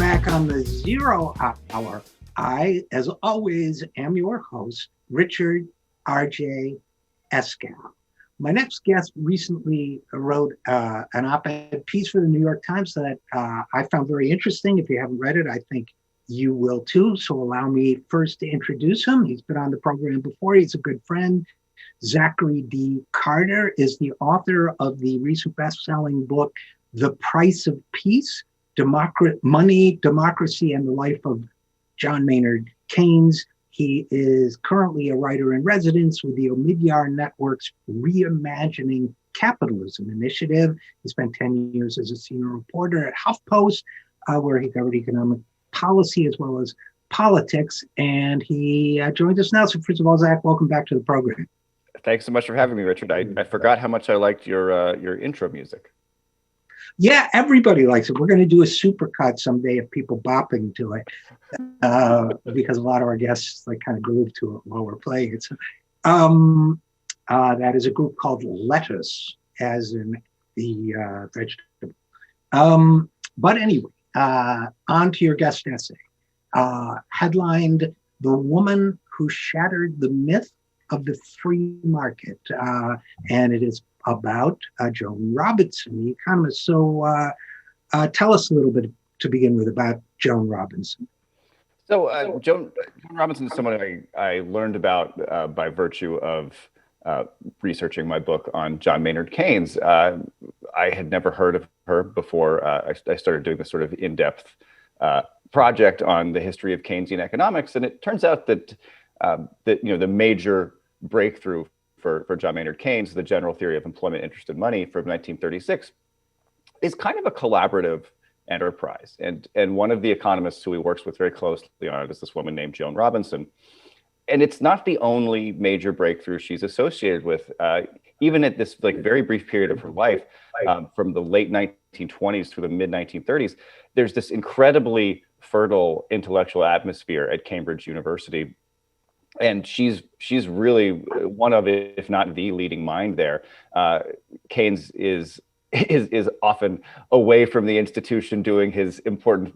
back on the Zero Hour. I, as always, am your host, Richard RJ Eskow. My next guest recently wrote an op-ed piece for the New York Times that I found very interesting. If you haven't read it, I think you will too. So allow me first to introduce him. He's been on the program before. He's a good friend. Zachary D. Carter is the author of the recent best-selling book, The Price of Peace, Money, Democracy, and the Life of John Maynard Keynes. He is currently a writer in residence with the Omidyar Network's Reimagining Capitalism initiative. He spent 10 years as a senior reporter at HuffPost, where he covered economic policy as well as politics. And he joins us now. So first of all, Zach, welcome back to the program. Thanks so much for having me, Richard. I forgot how much I liked your intro music. Yeah, everybody likes it. We're going to do a supercut someday of people bopping to it because a lot of our guests like kind of groove to it while we're playing it. So, that is a group called Lettuce, as in the vegetable. But anyway, on to your guest essay. Headlined, "The Woman Who Shattered the Myth of the Free Market." And it is about Joan Robinson, the economist. So tell us a little bit to begin with about Joan Robinson. So Joan Robinson is someone I learned about by virtue of researching my book on John Maynard Keynes. I had never heard of her before I started doing this sort of in-depth project on the history of Keynesian economics. And it turns out that the major breakthrough for John Maynard Keynes, the general theory of employment, interest, and money from 1936, is kind of a collaborative enterprise. And one of the economists who he works with very closely on it is this woman named Joan Robinson. And it's not the only major breakthrough she's associated with. Even at this very brief period of her life, from the late 1920s through the mid 1930s, there's this incredibly fertile intellectual atmosphere at Cambridge University. And she's really one of, if not the leading mind there. Keynes is often away from the institution doing his important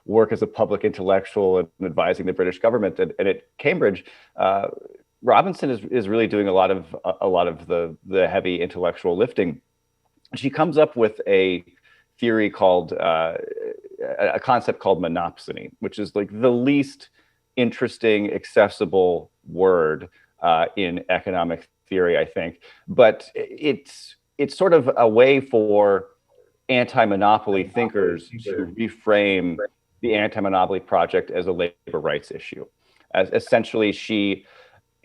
work as a public intellectual and advising the British government. And at Cambridge, Robinson is really doing a lot of the heavy intellectual lifting. She comes up with a theory called a concept called monopsony, which is like the least interesting, accessible word in economic theory, I think. But it's sort of a way for anti-monopoly thinkers to reframe the anti-monopoly project as a labor rights issue. As essentially, she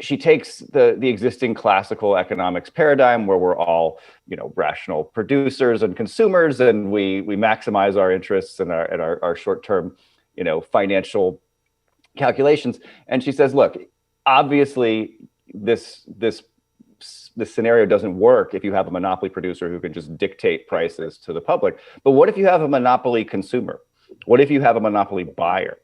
takes the existing classical economics paradigm where we're all rational producers and consumers, and we maximize our interests and our short-term financial calculations. And she says, look, obviously this scenario doesn't work if you have a monopoly producer who can just dictate prices to the public. But what if you have a monopoly consumer? What if you have a monopoly buyer?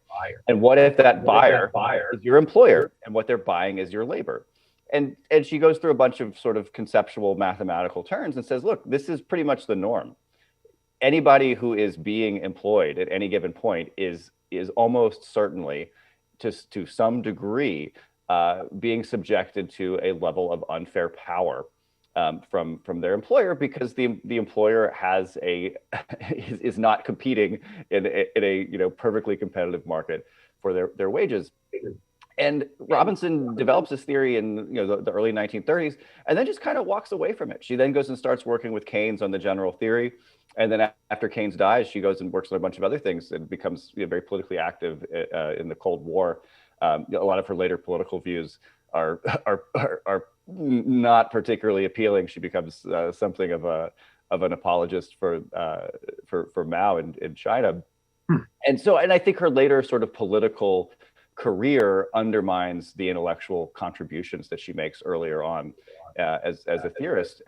And what if that buyer is your employer and what they're buying is your labor? And she goes through a bunch of sort of conceptual mathematical terms and says, look, this is pretty much the norm. Anybody who is being employed at any given point is almost certainly to some degree being subjected to a level of unfair power from their employer, because the employer is not competing in a perfectly competitive market for their wages. And Robinson develops this theory in the early 1930s, and then just kind of walks away from it. She then goes and starts working with Keynes on the general theory. And then after Keynes dies, she goes and works on a bunch of other things and becomes very politically active in the Cold War. A lot of her later political views are not particularly appealing. She becomes something of an apologist for Mao in China. And I think her later sort of political career undermines the intellectual contributions that she makes earlier on as a theorist.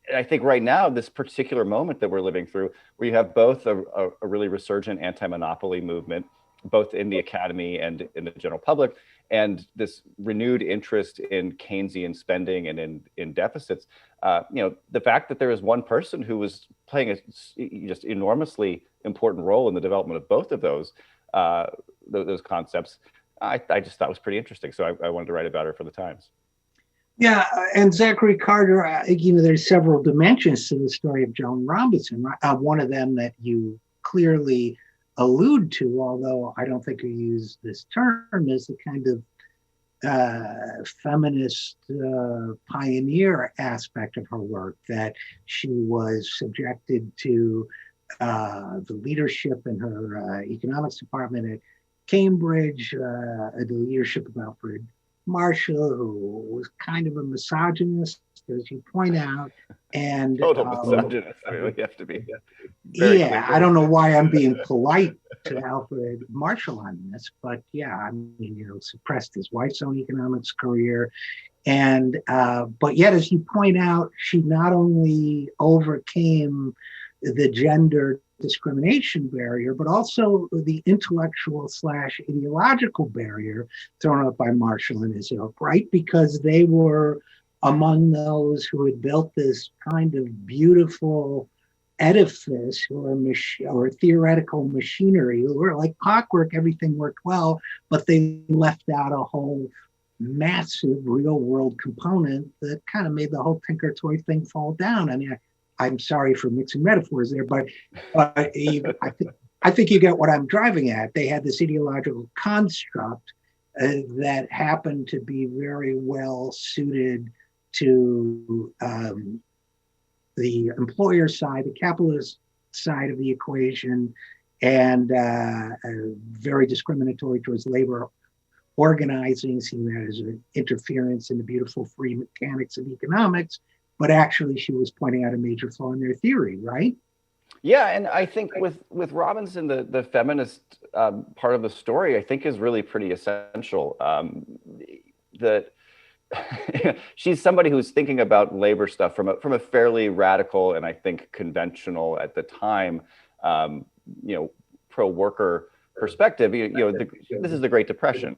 And I think right now, this particular moment that we're living through, where you have both a really resurgent anti-monopoly movement, both in the academy and in the general public, and this renewed interest in Keynesian spending and in deficits. The fact that there is one person who was playing a just enormously important role in the development of both of those concepts, I just thought was pretty interesting. So I wanted to write about her for the Times. Yeah, and Zachary Carter, there's several dimensions to the story of Joan Robinson. One of them that you clearly allude to, although I don't think you use this term, is the kind of feminist pioneer aspect of her work, that she was subjected to the leadership in her economics department at Cambridge, the leadership of Alfred Marshall, who was kind of a misogynist, as you point out. And total misogynist. I mean, we have to be very clear. I don't know why I'm being polite to Alfred Marshall on this, but yeah, I mean, suppressed his wife's own economics career. And but yet, as you point out, she not only overcame the gender discrimination barrier, but also the intellectual / ideological barrier thrown up by Marshall and his ilk, right? Because they were among those who had built this kind of beautiful edifice or theoretical machinery, where like clockwork, everything worked well, but they left out a whole massive real world component that kind of made the whole tinker toy thing fall down. I mean, I'm sorry for mixing metaphors there, but I think you get what I'm driving at. They had this ideological construct that happened to be very well suited to the employer side, the capitalist side of the equation, and very discriminatory towards labor organizing, seeing that as an interference in the beautiful free mechanics of economics. But actually, she was pointing out a major flaw in their theory, right? Yeah, and I think with Robinson, the feminist part of the story, I think, is really pretty essential. That she's somebody who's thinking about labor stuff from a fairly radical and I think conventional at the time, pro-worker perspective. This is the Great Depression.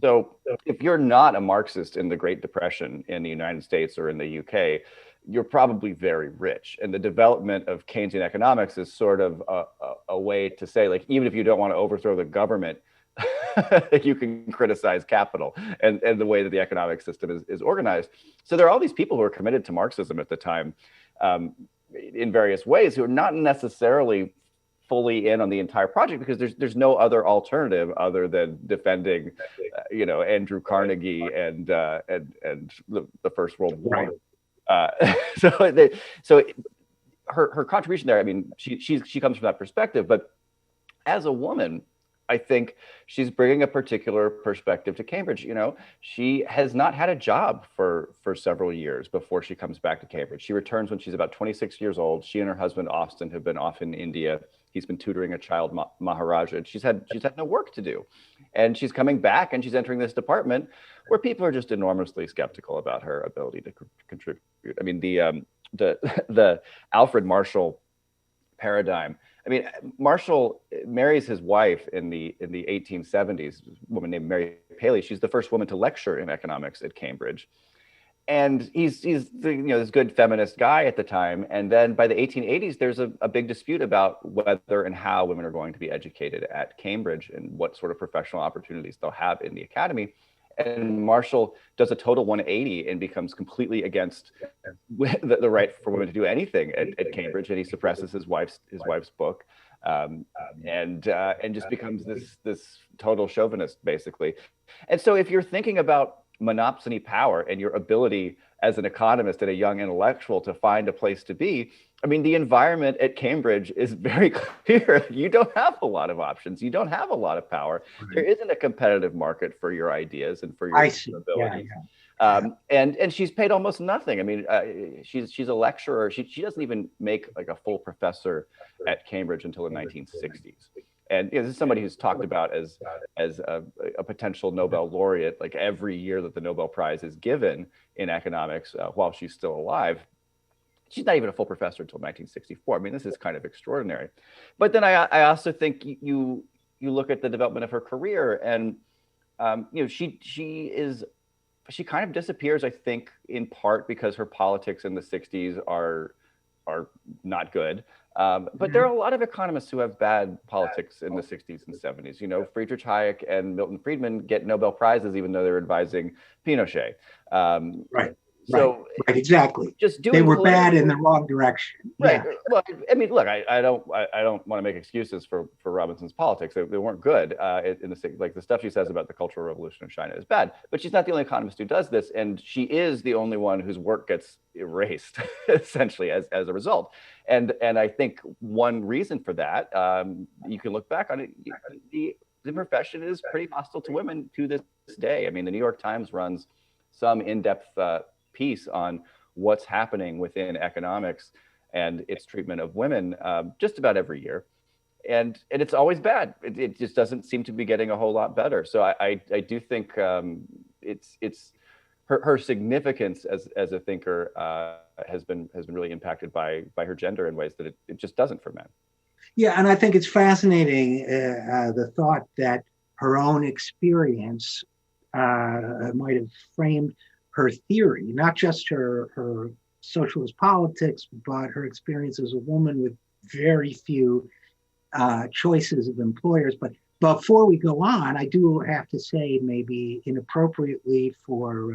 So if you're not a Marxist in the Great Depression in the United States or in the UK, you're probably very rich. And the development of Keynesian economics is sort of a way to say, like, even if you don't want to overthrow the government, you can criticize capital and the way that the economic system is organized. So there are all these people who are committed to Marxism at the time in various ways, who are not necessarily fully in on the entire project, because there's no other alternative other than defending, Andrew Carnegie and the First World War. So her contribution there, I mean, she comes from that perspective, but as a woman, I think she's bringing a particular perspective to Cambridge. She has not had a job for several years before she comes back to Cambridge. She returns when she's about 26 years old. She and her husband, Austin, have been off in India. He's been tutoring a child Maharaja. She's had no work to do. And she's coming back and she's entering this department where people are just enormously skeptical about her ability to contribute. I mean, the Alfred Marshall paradigm. I mean, Marshall marries his wife in the 1870s, a woman named Mary Paley. She's the first woman to lecture in economics at Cambridge. And he's this good feminist guy at the time. And then by the 1880s, there's a big dispute about whether and how women are going to be educated at Cambridge and what sort of professional opportunities they'll have in the academy. And Marshall does a total 180 and becomes completely against the right for women to do anything at Cambridge, and he suppresses his wife's book, and just becomes this total chauvinist, basically. And so, if you're thinking about monopsony power and your ability as an economist and a young intellectual to find a place to be, I mean, the environment at Cambridge is very clear. You don't have a lot of options. You don't have a lot Power. Right. There isn't a competitive market for your ideas and for your abilities. And she's paid almost nothing. I mean, she's a lecturer. She doesn't even make like a full professor at Cambridge until the 1960s. And this is somebody who's talked about as a potential Nobel laureate, like every year that the Nobel Prize is given in economics while she's still alive. She's not even a full professor until 1964. I mean, this is kind of extraordinary. But then I also think you look at the development of her career, and she kind of disappears, I think, in part because her politics in the 60s are not good. But there are a lot of economists who have bad politics in the 60s and 70s. You know, Friedrich Hayek and Milton Friedman get Nobel Prizes even though they're advising Pinochet. Right, right, So right, exactly. just They doing were bad in political. the wrong direction. Right. Yeah. Well, I mean, look, I don't want to make excuses for Robinson's politics. They weren't good. In the like the stuff she says about the Cultural Revolution in China is bad. But she's not the only economist who does this, and she is the only one whose work gets erased essentially as a result. And I think one reason for that, you can look back on it. The profession is pretty hostile to women to this day. I mean, the New York Times runs some in-depth piece on what's happening within economics and its treatment of women just about every year. And it's always bad. It just doesn't seem to be getting a whole lot better. So I do think it's her significance as a thinker has been really impacted by her gender in ways that it just doesn't for men. Yeah, and I think it's fascinating the thought that her own experience might have framed her theory, not just her socialist politics, but her experience as a woman with very few choices of employers. But before we go on, I do have to say, maybe inappropriately for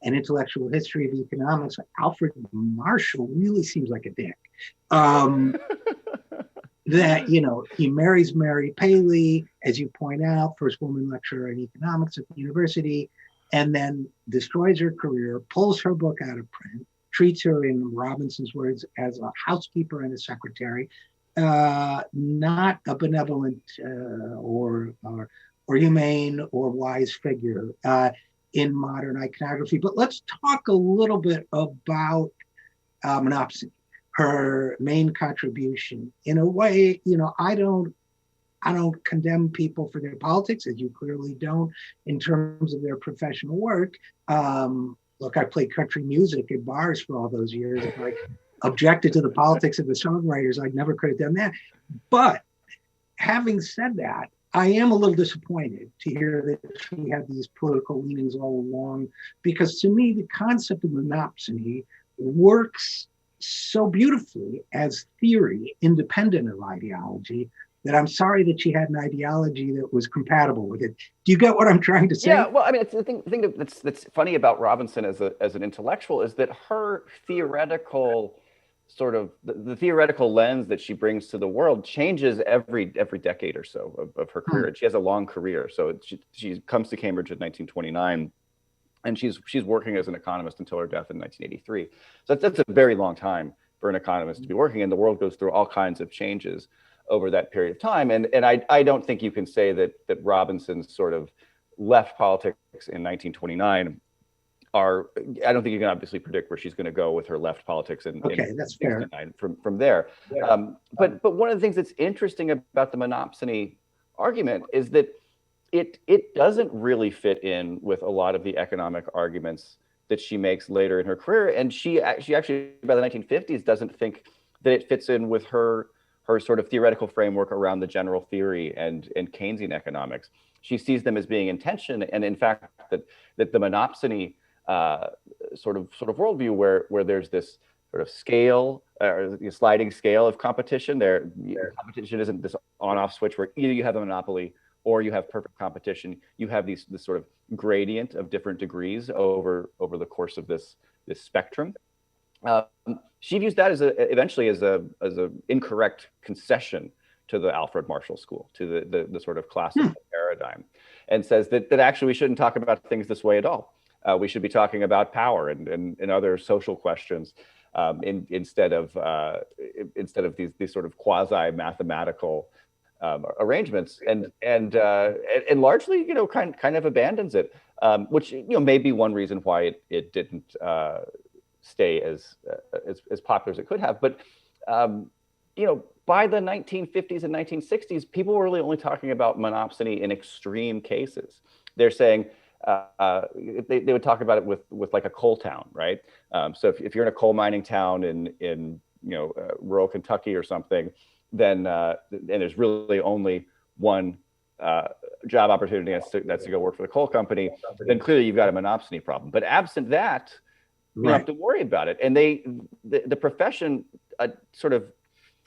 an intellectual history of economics, Alfred Marshall really seems like a dick. That, you know, he marries Mary Paley, as you point out, first woman lecturer in economics at the university, and then destroys her career, pulls her book out of print, treats her, in Robinson's words, as a housekeeper and a secretary, not a benevolent or humane or wise figure in modern iconography. But let's talk a little bit about monopsony, her main contribution. In a way, you know, I don't condemn people for their politics, as you clearly don't, in terms of their professional work. Look, I played country music in bars for all those years. If I objected to the politics of the songwriters, I never could have done that. But having said that, I am a little disappointed to hear that she had these political leanings all along, because to me, the concept of monopsony works so beautifully as theory, independent of ideology, that I'm sorry that she had an ideology that was compatible with it. Do you get what I'm trying to say? Yeah, well, I mean, it's the thing that's funny about Robinson as an intellectual is that her theoretical sort of the theoretical lens that she brings to the world changes every decade or so of her career. And she has a long career. So she comes to Cambridge in 1929. And she's working as an economist until her death in 1983. So that's a very long time for an economist to be working, and the world goes through all kinds of changes over that period of time. And I don't think you can say that Robinson sort of left politics in 1929 I don't think you can obviously predict where she's going to go with her left politics in that's fair. From there. But one of the things that's interesting about the monopsony argument is that it doesn't really fit in with a lot of the economic arguments that she makes later in her career. And she actually, by the 1950s, doesn't think that it fits in with her sort of theoretical framework around the general theory and Keynesian economics. She sees them as being in tension. And in fact, that the monopsony sort of worldview where there's this sort of scale or sliding scale of competition. Competition isn't this on-off switch where either you have a monopoly or you have perfect competition. You have this sort of gradient of different degrees over the course of this spectrum. She views that eventually as a incorrect concession to the Alfred Marshall School, to the sort of classical paradigm, and says that actually we shouldn't talk about things this way at all. We should be talking about power and other social questions instead of these sort of quasi-mathematical arrangements, and largely, kind of abandons it, which may be one reason why it didn't stay as popular as it could have. But by the 1950s and 1960s, people were really only talking about monopsony in extreme cases. They're saying they would talk about it with like a coal town, right? So if you're in a coal mining town in rural Kentucky or something, then and there's really only one job opportunity that's to go work for the coal company, then clearly you've got a monopsony problem. But absent that, you don't have to worry about it. And the profession sort of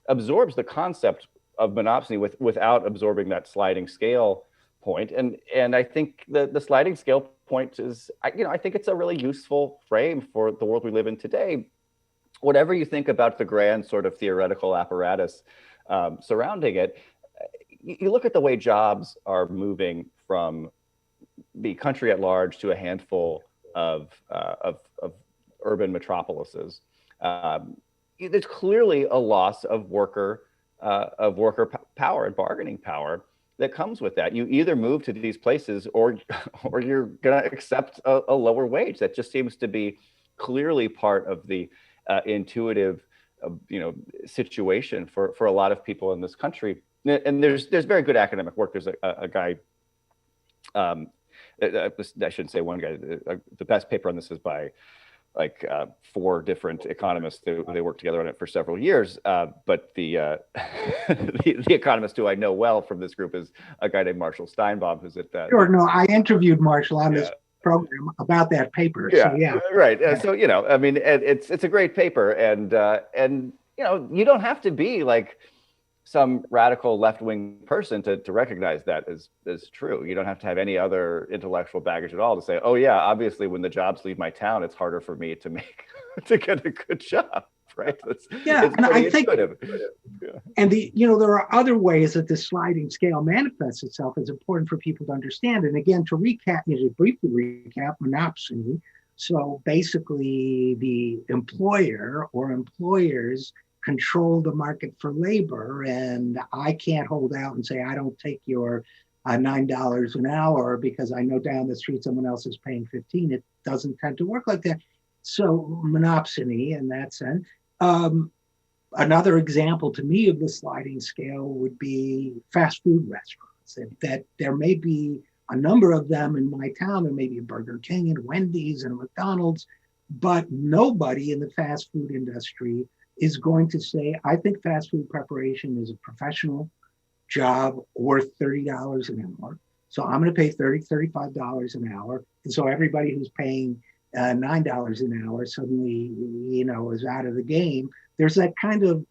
absorbs the concept of monopsony without absorbing that sliding scale point. And I think the sliding scale point is, I think it's a really useful frame for the world we live in today. Whatever you think about the grand sort of theoretical apparatus surrounding it, you look at the way jobs are moving from the country at large to a handful of urban metropolises. There's clearly a loss of worker power and bargaining power that comes with that. You either move to these places or you're going to accept a lower wage. That just seems to be clearly part of the intuitive situation for a lot of people in this country. And there's very good academic work. There's a guy, I shouldn't say one guy, the best paper on this is by four different economists. They worked together on it for several years. But the economist who I know well from this group is a guy named Marshall Steinbaum, who's at that. Sure, no, I interviewed Marshall on this program about that paper. Yeah, so, yeah. Right. So, I mean, it's a great paper, and you don't have to be like some radical left-wing person to recognize that as true. You don't have to have any other intellectual baggage at all to say, oh yeah, obviously when the jobs leave my town, it's harder for me to get a good job, right? And I think, and there are other ways that the sliding scale manifests itself. It's important for people to understand. And again, to briefly recap, monopsony. So basically, the employer or employers control the market for labor, and I can't hold out and say I don't take your $9 an hour because I know down the street someone else is paying 15. It doesn't tend to work like that. So monopsony in that sense. Another example to me of the sliding scale would be fast food restaurants. That there may be a number of them in my town. There may be a Burger King and Wendy's and a McDonald's, but nobody in the fast food industry is going to say, I think fast food preparation is a professional job worth $30 an hour. So I'm going to pay $35 an hour. And so everybody who's paying $9 an hour suddenly, is out of the game. There's that kind of,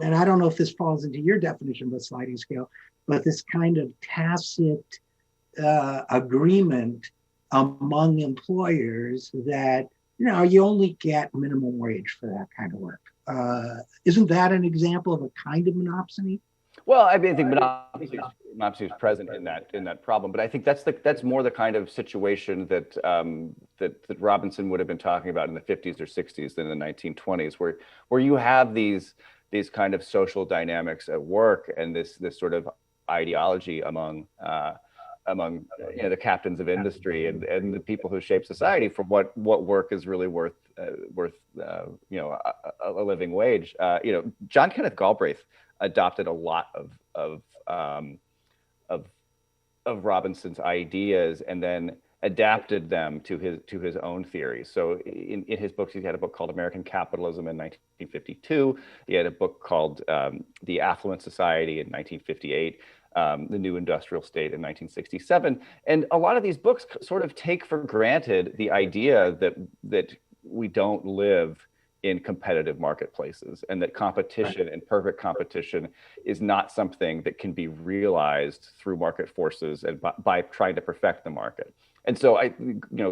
and I don't know if this falls into your definition of a sliding scale, but this kind of tacit agreement among employers that, you only get minimum wage for that kind of work. Isn't that an example of a kind of monopsony? Well, I mean, I think monopsony is present in that problem, but I think that's more the kind of situation that Robinson would have been talking about in the 50s or 60s than in the 1920s, where you have these kind of social dynamics at work and this sort of ideology among the captains of industry and the people who shape society for what work is really worth a living wage. John Kenneth Galbraith adopted a lot of Robinson's ideas and then adapted them to his own theories. So in his books, he had a book called American Capitalism in 1952. He had a book called The Affluent Society in 1958. The New Industrial State in 1967. And a lot of these books sort of take for granted the idea that we don't live in competitive marketplaces and that competition and perfect competition is not something that can be realized through market forces and by trying to perfect the market. And so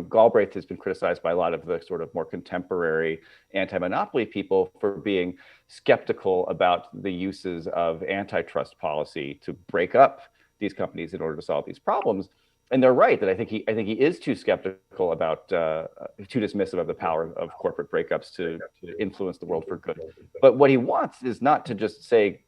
Galbraith has been criticized by a lot of the sort of more contemporary anti-monopoly people for being skeptical about the uses of antitrust policy to break up these companies in order to solve these problems. And they're right that I think he is too skeptical about, too dismissive of the power of corporate breakups to influence the world for good. But what he wants is not to just say,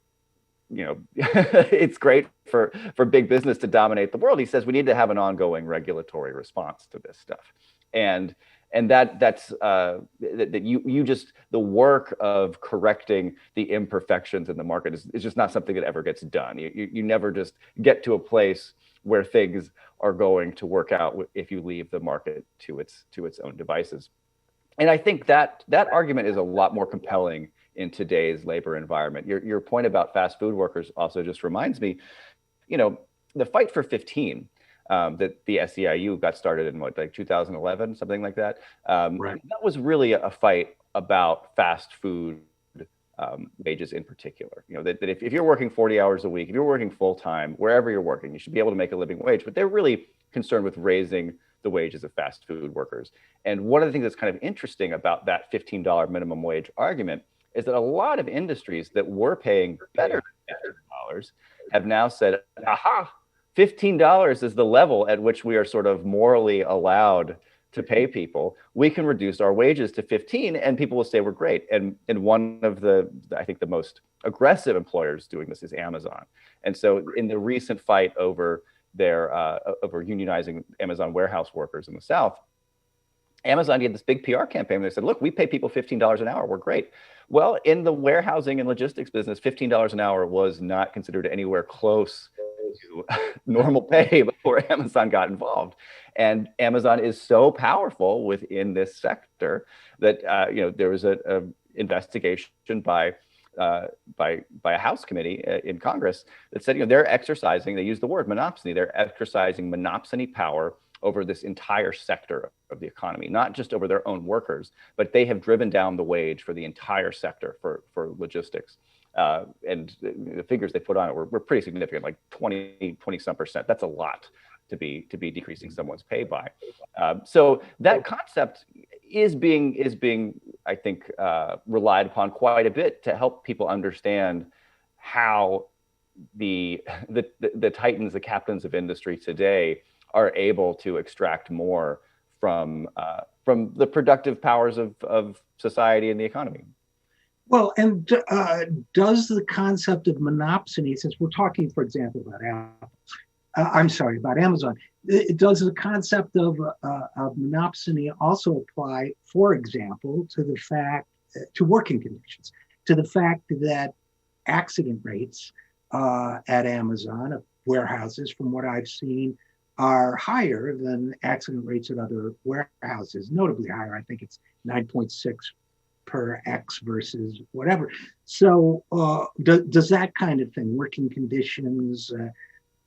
it's great for big business to dominate the world. He says we need to have an ongoing regulatory response to this stuff, and that's that you just, the work of correcting the imperfections in the market is just not something that ever gets done. You never just get to a place where things are going to work out if you leave the market to its own devices. And I think that argument is a lot more compelling in today's labor environment. Your point about fast food workers also just reminds me, the fight for 15 that the SEIU got started in 2011, something like that. Right. That was really a fight about fast food wages in particular. That if you're working 40 hours a week, if you're working full time, wherever you're working, you should be able to make a living wage. But they're really concerned with raising the wages of fast food workers. And one of the things that's kind of interesting about that $15 minimum wage argument is that a lot of industries that were paying better than $15 have now said, aha, $15 is the level at which we are sort of morally allowed to pay people. We can reduce our wages to 15 and people will say we're great. And one of I think the most aggressive employers doing this is Amazon. And so in the recent fight over over unionizing Amazon warehouse workers in the South, Amazon did this big PR campaign. They said, look, we pay people $15 an hour. We're great. Well, in the warehousing and logistics business, $15 an hour was not considered anywhere close to normal pay before Amazon got involved. And Amazon is so powerful within this sector that there was an investigation by a House committee in Congress that said, they're exercising, they use the word monopsony, they're exercising monopsony power over this entire sector of the economy, not just over their own workers, but they have driven down the wage for the entire sector for logistics. And the figures they put on it were pretty significant, like 20 some percent. That's a lot to be decreasing someone's pay by. So that concept is being I think relied upon quite a bit to help people understand how the titans, the captains of industry today are able to extract more from the productive powers of society and the economy. Well, and does the concept of monopsony, since we're talking, for example, about about Amazon, does the concept of monopsony also apply, for example, to working conditions, to the fact that accident rates at Amazon, warehouses, from what I've seen, are higher than accident rates at other warehouses, notably higher. I think it's 9.6 per X versus whatever. So does that kind of thing, working conditions,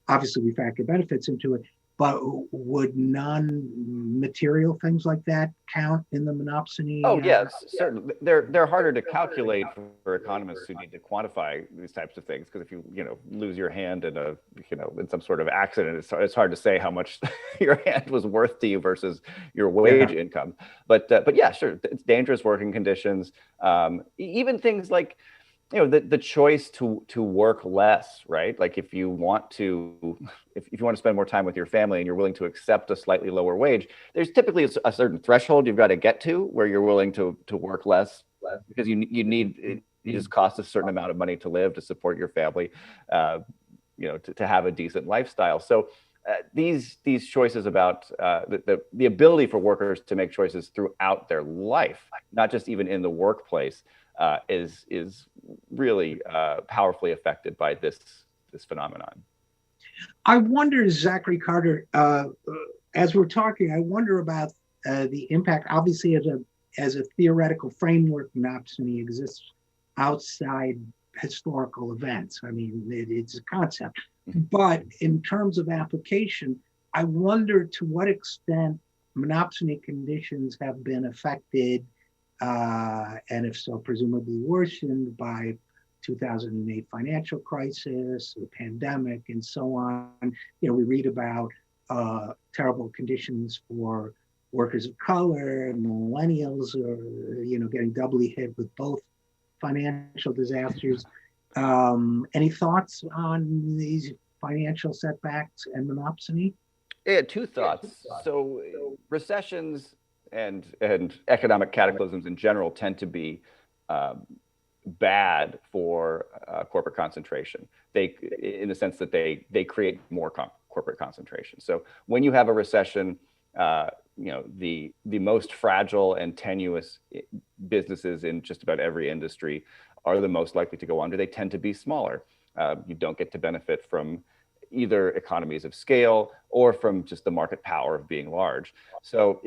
obviously we factor benefits into it, but would non-material things like that count in the monopsony? Oh, yes, certainly. They're harder to calculate for economists who need to quantify these types of things, because if you lose your hand in in some sort of accident, it's hard to say how much your hand was worth to you versus your wage income. But yeah, sure, it's dangerous working conditions. Even things like the choice to work less, right? Like if you want to spend more time with your family and you're willing to accept a slightly lower wage, there's typically a certain threshold you've got to get to where you're willing to work less because you need, it just costs a certain amount of money to live, to support your family, to have a decent lifestyle. So these choices about the ability for workers to make choices throughout their life, not just even in the workplace, is really powerfully affected by this phenomenon. I wonder, Zachary Carter, as we're talking, I wonder about the impact. Obviously, as a theoretical framework, monopsony exists outside historical events. I mean, it's a concept. But in terms of application, I wonder to what extent monopsony conditions have been affected, and if so, presumably worsened by 2008 financial crisis, the pandemic, and so on. We read about terrible conditions for workers of color, millennials, or getting doubly hit with both financial disasters. Any thoughts on these financial setbacks and monopsony? Yeah, two thoughts. So recessions and economic cataclysms in general tend to be bad for corporate concentration. In the sense that they create more corporate concentration. So when you have a recession, the most fragile and tenuous businesses in just about every industry are the most likely to go under. They tend to be smaller. You don't get to benefit from either economies of scale or from just the market power of being large. So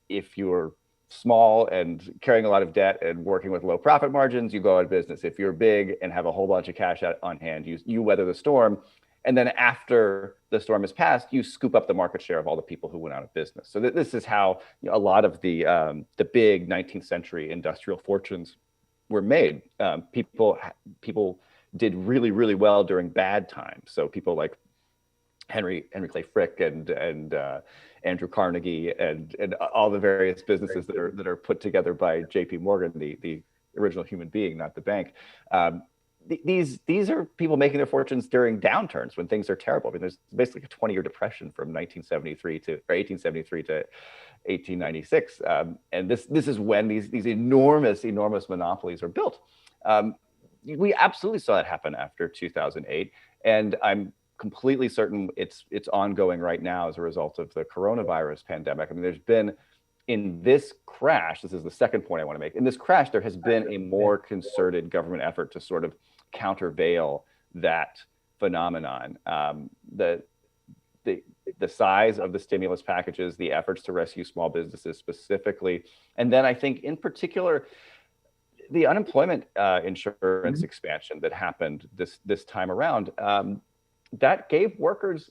if you're small and carrying a lot of debt and working with low profit margins, you go out of business. If you're big and have a whole bunch of cash on hand, you weather the storm. And then after the storm has passed, you scoop up the market share of all the people who went out of business. So this is how a lot of the big 19th century industrial fortunes were made. People did really, really well during bad times. So people like Henry Clay Frick and Andrew Carnegie and all the various businesses that are put together by J.P. Morgan, the original human being, not the bank. These are people making their fortunes during downturns when things are terrible. I mean, there's basically a 20-year depression from 1873 to 1896, and this is when these enormous monopolies are built. We absolutely saw it happen after 2008, and I'm completely certain it's ongoing right now as a result of the coronavirus pandemic. I mean, there's been, in this crash, this is the second point I want to make. In this crash, there has been a more concerted government effort to sort of countervail that phenomenon. The size of the stimulus packages, the efforts to rescue small businesses specifically, and then I think in particular, the unemployment insurance expansion that happened this time around, that gave workers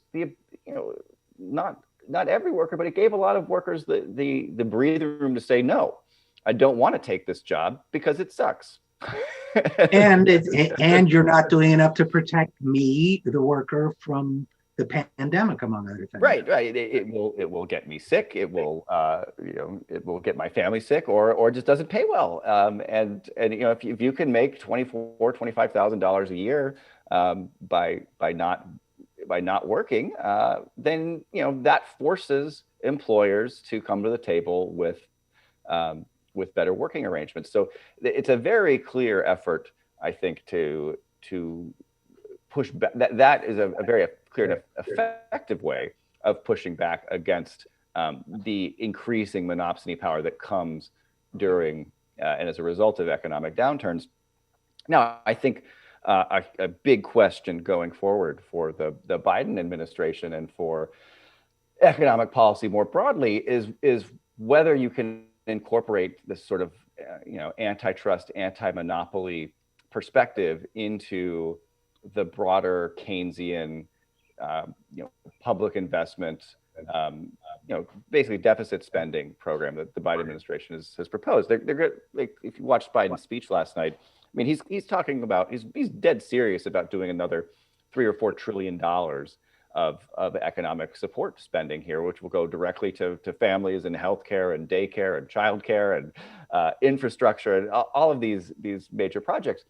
not every worker, but it gave a lot of workers the breathing room to say, no, I don't want to take this job because it sucks. and you're not doing enough to protect me, the worker, from the pandemic, among other things. Right. It will get me sick. It will get my family sick, or just doesn't pay well. And if you can make $25,000 a year by not working, then that forces employers to come to the table with better working arrangements. So it's a very clear effort, I think, to push back. That is a very clear and effective way of pushing back against the increasing monopsony power that comes during and as a result of economic downturns. Now, I think a big question going forward for the Biden administration and for economic policy more broadly is whether you can incorporate this sort of antitrust, anti-monopoly perspective into the broader Keynesian public investment, basically deficit spending program that the Biden administration has proposed. They're good. Like, if you watched Biden's speech last night, I mean, he's talking about, he's dead serious about doing another $3 or $4 trillion of economic support spending here, which will go directly to families and healthcare and daycare and childcare and infrastructure and all of these major projects.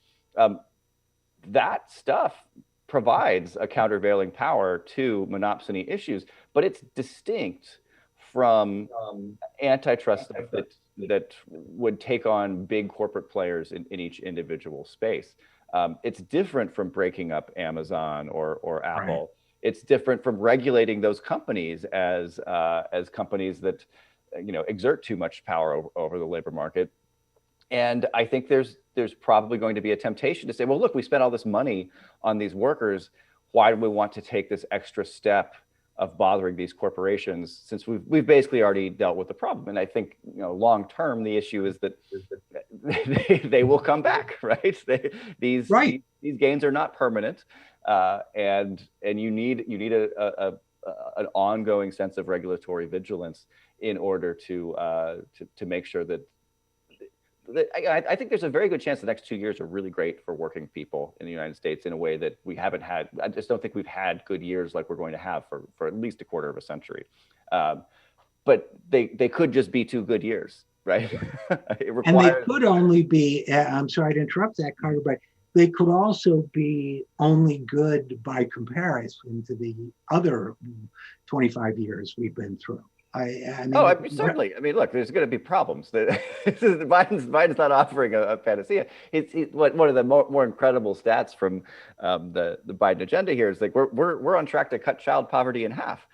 That stuff provides a countervailing power to monopsony issues, but it's distinct from antitrust stuff that would take on big corporate players in each individual space. It's different from breaking up Amazon or Apple. Right. It's different from regulating those companies as companies that exert too much power over the labor market. And I think there's probably going to be a temptation to say, well, look, we spent all this money on these workers. Why do we want to take this extra step of bothering these corporations, since we've basically already dealt with the problem? And I think long term, the issue is that they will come back, right? These gains are not permanent, and you need an ongoing sense of regulatory vigilance in order to make sure that. I think there's a very good chance the next 2 years are really great for working people in the United States in a way that we haven't had. I just don't think we've had good years like we're going to have for at least a quarter of a century. But they could just be 2 good years, right? And they could only be, I'm sorry to interrupt that, Carter, but they could also be only good by comparison to the other 25 years we've been through. Certainly. I mean, look, there's going to be problems. Biden's not offering a panacea. One of the more incredible stats from the Biden agenda here is like we're on track to cut child poverty in half.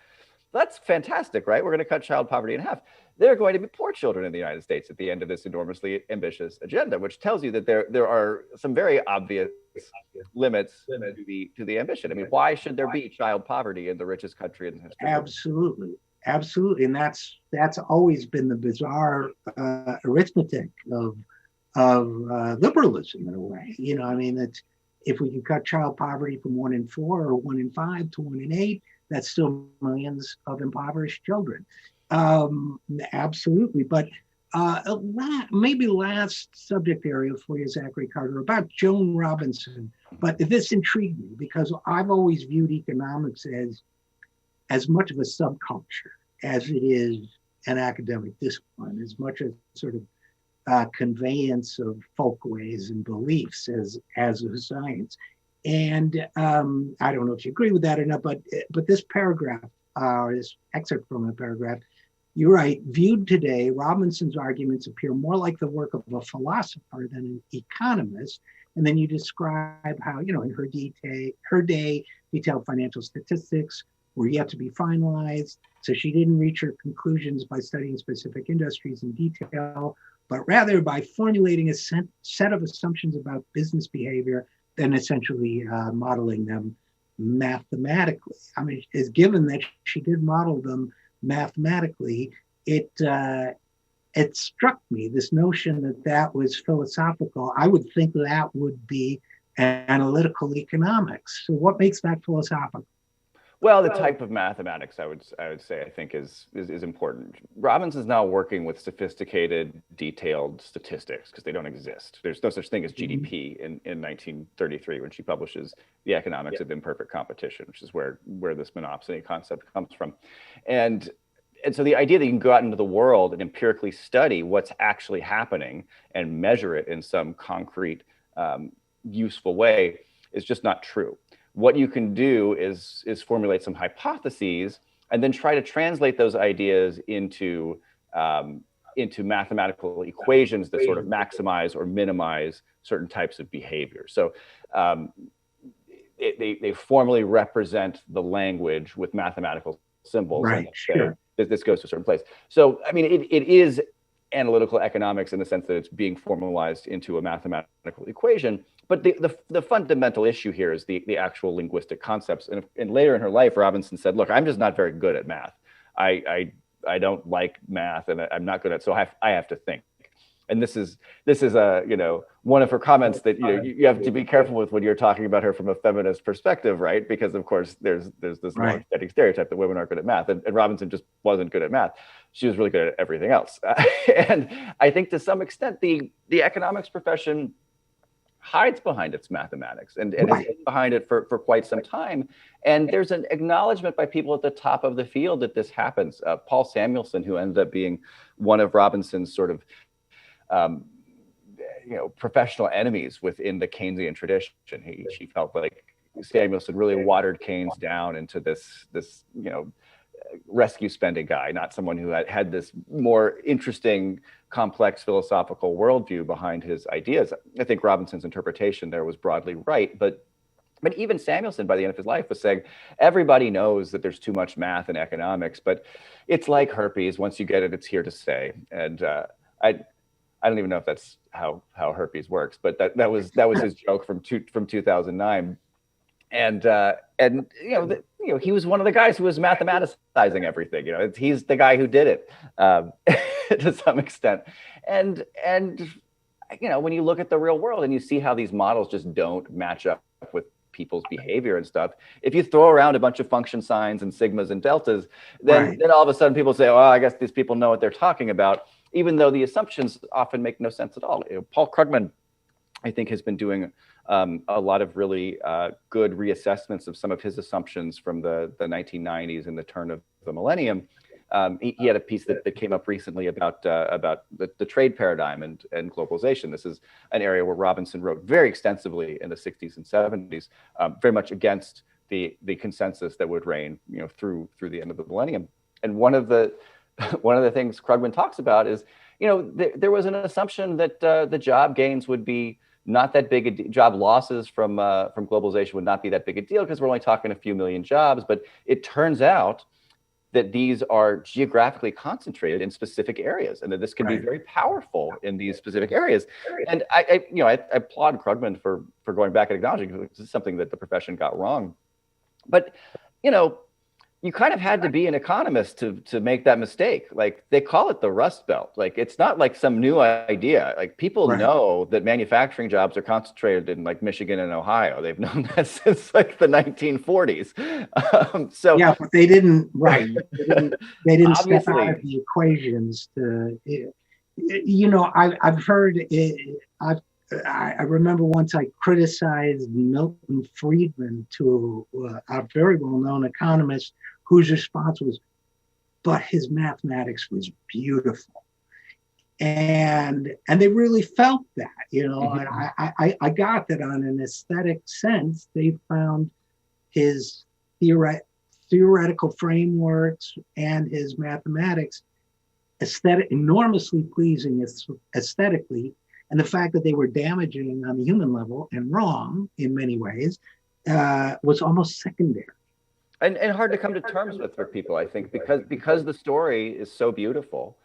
That's fantastic, right? We're going to cut child poverty in half. There are going to be poor children in the United States at the end of this enormously ambitious agenda, which tells you that there are some very obvious limits to the ambition. I mean, why should there be child poverty in the richest country in history? Absolutely, and that's always been the bizarre arithmetic of liberalism in a way. I mean, it's, if we can cut child poverty from 1 in 4 or 1 in 5 to 1 in 8, that's still millions of impoverished children. Absolutely, but maybe last subject area for you, Zachary Carter, about Joan Robinson. But this intrigued me because I've always viewed economics as much of a subculture as it is an academic discipline, as much as sort of conveyance of folkways and beliefs as a science. And I don't know if you agree with that or not, but this paragraph, this excerpt from a paragraph, you write, viewed today, Robinson's arguments appear more like the work of a philosopher than an economist. And then you describe how, in her day, detailed financial statistics were yet to be finalized. So she didn't reach her conclusions by studying specific industries in detail, but rather by formulating a set of assumptions about business behavior, then essentially modeling them mathematically. I mean, it's given that she did model them mathematically, it struck me, this notion that was philosophical. I would think that would be analytical economics. So what makes that philosophical? Well, the type of mathematics I would say I think is important. Robinson's now working with sophisticated, detailed statistics because they don't exist. There's no such thing as GDP in 1933 when she publishes The Economics of Imperfect Competition, which is where this monopsony concept comes from. And so the idea that you can go out into the world and empirically study what's actually happening and measure it in some concrete, useful way is just not true. What you can do is formulate some hypotheses and then try to translate those ideas into mathematical equations that sort of maximize or minimize certain types of behavior. So they formally represent the language with mathematical symbols. Right, sure. This goes to a certain place. So, I mean, it is analytical economics in the sense that it's being formalized into a mathematical equation. But the fundamental issue here is the actual linguistic concepts. And later in her life, Robinson said, look, I'm just not very good at math. I don't like math and I'm not good at it. So I have to think. And this is one of her comments that you have to be careful with when you're talking about her from a feminist perspective, right? Because of course there's this long-standing stereotype that women aren't good at math, and Robinson just wasn't good at math. She was really good at everything else. And I think to some extent the economics profession hides behind its mathematics and has been behind it for quite some time. And there's an acknowledgement by people at the top of the field that this happens. Paul Samuelson, who ended up being one of Robinson's sort of professional enemies within the Keynesian tradition. She felt like Samuelson really watered Keynes down into this rescue spending guy, not someone who had this more interesting, complex philosophical worldview behind his ideas. I think Robinson's interpretation there was broadly right, but even Samuelson, by the end of his life, was saying, everybody knows that there's too much math in economics, but it's like herpes. Once you get it, it's here to stay. And I don't even know if that's how herpes works, but that was his joke from 2009. And he was one of the guys who was mathematicizing everything. He's the guy who did it to some extent. And when you look at the real world and you see how these models just don't match up with people's behavior and stuff, if you throw around a bunch of function signs and sigmas and deltas, then all of a sudden people say, oh, I guess these people know what they're talking about, even though the assumptions often make no sense at all. Paul Krugman, I think, has been doing a lot of really good reassessments of some of his assumptions from the 1990s and the turn of the millennium. He had a piece that came up recently about the trade paradigm and globalization. This is an area where Robinson wrote very extensively in the 60s and 70s, very much against the consensus that would reign through the end of the millennium. And one of the things Krugman talks about is, there was an assumption that the job gains would be not that big a job losses from globalization would not be that big a deal because we're only talking a few million jobs. But it turns out that these are geographically concentrated in specific areas, and that this can be very powerful in these specific areas. And I applaud Krugman for going back and acknowledging this is something that the profession got wrong. But you kind of had to be an economist to make that mistake. Like, they call it the Rust Belt. Like, it's not like some new idea. Like, people know that manufacturing jobs are concentrated in like Michigan and Ohio. They've known that since like the 1940s. But they didn't. They didn't step out of the equations to. I've heard it. I remember once I criticized Milton Friedman to a very well-known economist whose response was, "But his mathematics was beautiful," and they really felt that, and I got that on an aesthetic sense. They found his theoretical frameworks and his mathematics enormously pleasing aesthetically, and the fact that they were damaging on the human level and wrong in many ways was almost secondary. And hard to come to terms with for people, I think, because the story is so beautiful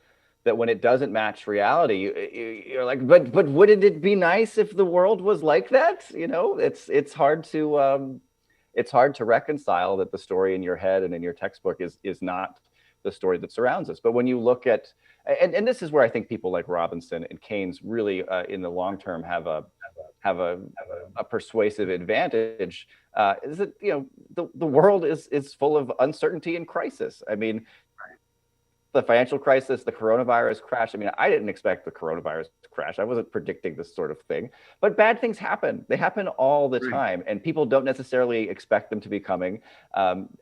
that when it doesn't match reality, you're like, but wouldn't it be nice if the world was like that? It's hard to reconcile that the story in your head and in your textbook is not the story that surrounds us. But when you look at, and this is where I think people like Robinson and Keynes really, in the long term, have a persuasive advantage, is that the world is full of uncertainty and crisis. I mean, the financial crisis, the coronavirus crash. I mean, I didn't expect the coronavirus to crash. I wasn't predicting this sort of thing, but bad things happen. They happen all the time, and people don't necessarily expect them to be coming.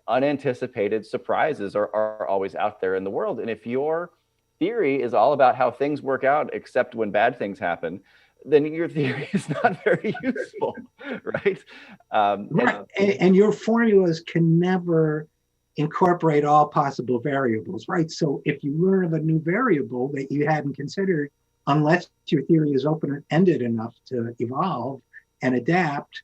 Unanticipated surprises are always out there in the world. And if your theory is all about how things work out, except when bad things happen, then your theory is not very useful, right? And your formulas can never incorporate all possible variables, right? So if you learn of a new variable that you hadn't considered, unless your theory is open-ended enough to evolve and adapt,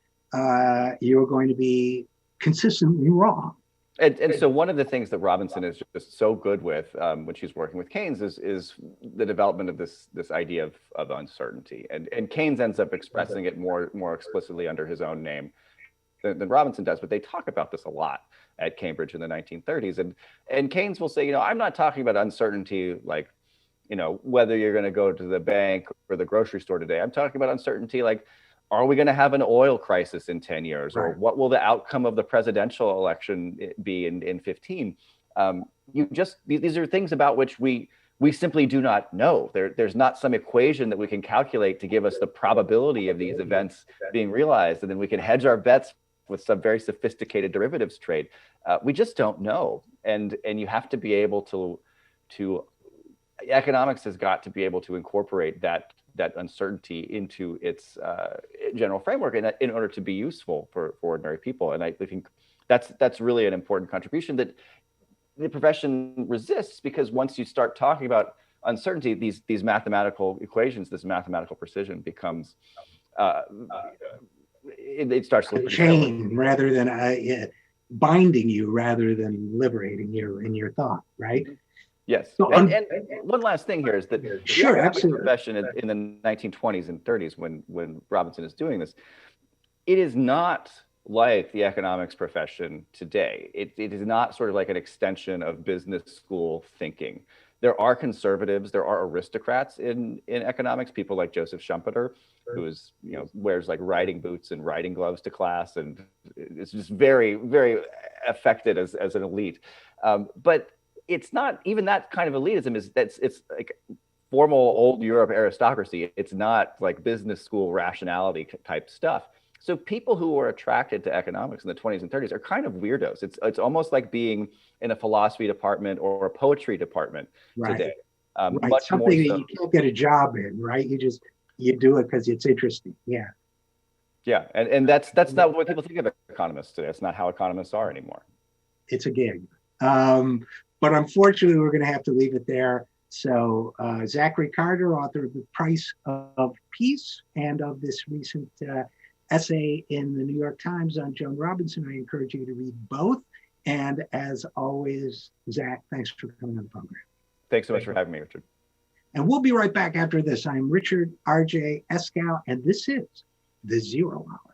you're going to be consistently wrong. And so one of the things that Robinson is just so good with when she's working with Keynes is the development of this idea of uncertainty. And Keynes ends up expressing it more explicitly under his own name than Robinson does, but they talk about this a lot at Cambridge in the 1930s. And Keynes will say, I'm not talking about uncertainty like, whether you're going to go to the bank or the grocery store today. I'm talking about uncertainty like, are we going to have an oil crisis in 10 years? Right. Or what will the outcome of the presidential election be in 15? These are things about which we simply do not know. There's not some equation that we can calculate to give us the probability of these events being realized, and then we can hedge our bets with some very sophisticated derivatives trade. We just don't know, and you have to be able to economics has got to be able to incorporate that uncertainty into its general framework, and in order to be useful for ordinary people. And I think that's really an important contribution that the profession resists, because once you start talking about uncertainty, these mathematical equations, this mathematical precision becomes it starts to chain rather than binding you, rather than liberating you in your thought, right? Yes. So and one last thing here is that sure, the absolutely. profession in the 1920s and 30s, when Robinson is doing this, it is not like the economics profession today. It is not sort of like an extension of business school thinking. There are conservatives, there are aristocrats in economics, people like Joseph Schumpeter, who is, wears like riding boots and riding gloves to class, and is just very, very affected as an elite. But it's not even that kind of elitism. It's like formal old Europe aristocracy. It's not like business school rationality type stuff. So people who are attracted to economics in the 20s and 30s are kind of weirdos. It's almost like being in a philosophy department or a poetry department today. Right. Much something more so. That you can't get a job in, right? You do it because it's interesting. Yeah. Yeah, and that's not what people think of economists today. It's not how economists are anymore. It's a gig. But unfortunately, we're going to have to leave it there. So Zachary Carter, author of The Price of Peace and of this recent essay in the New York Times on Joan Robinson, I encourage you to read both. And as always, Zach, thanks for coming on the program. Thanks so much for having me, Richard. And we'll be right back after this. I'm Richard RJ Eskow, and this is The Zero Hour.